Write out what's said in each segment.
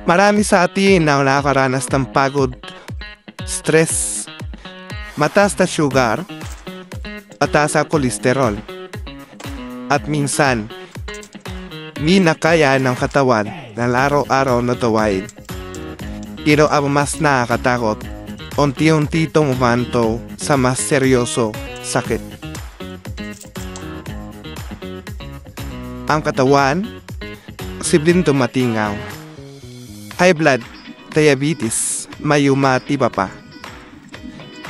Marami sa atin ang nakakaranas ng pagod, stress, mataas na sugar, mataas na kolesterol, at minsan, di na kaya ng katawan ng araw-araw na gawain. Pero ang mas nakakatakot, unti-unti itong umanto sa mas seryoso sakit. Ang katawan, posibleng tumatingaw. High blood, diabetes, mayumati pa.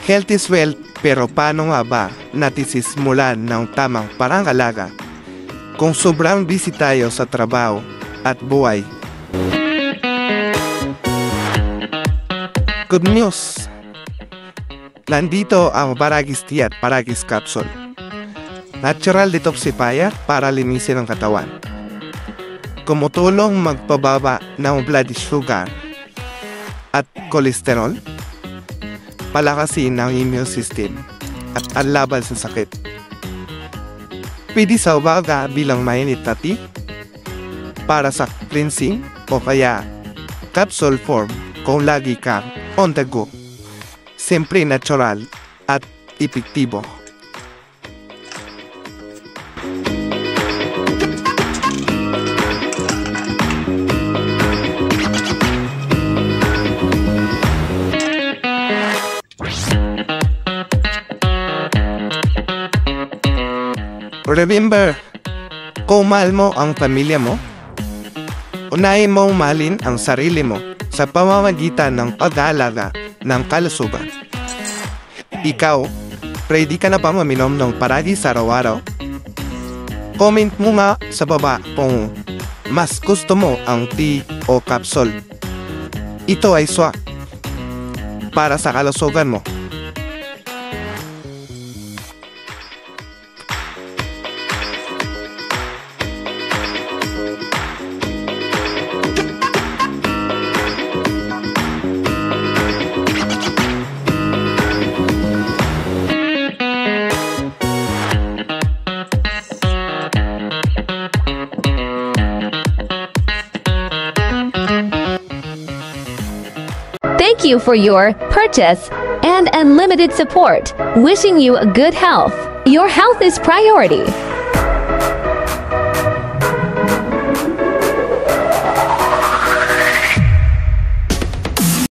Health is wealth, pero paano nga ba natin sisimulan ng tamang pangangalaga kung sobrang busy tayo sa trabaho at buhay? Good news! Nandito ang Paragis Tea at Paragis Capsule. Natural detoxifier para linisin ang katawan. Kumutulong magpababa ng blood sugar at kolesterol, palakasin ang immune system at anlaban sa sakit. Pwede sa umaga bilang mainit na tea, para sa cleansing o kaya capsule form kung lagi kang on the go. Siyempre natural at epektibo. Remember, kung mahal mo ang pamilya mo, unahin mong mahalin ang sarili mo sa pamamagitan ng pag-aalaga ng kalusugan. Ikaw, ready ka na ba maminom ng Paragis araw-araw? Comment mo nga sa baba kung mas gusto mo ang tea o capsule. Ito ay swak para sa kalusugan mo. Thank you for your purchase and unlimited support. Wishing you good health. Your health is priority.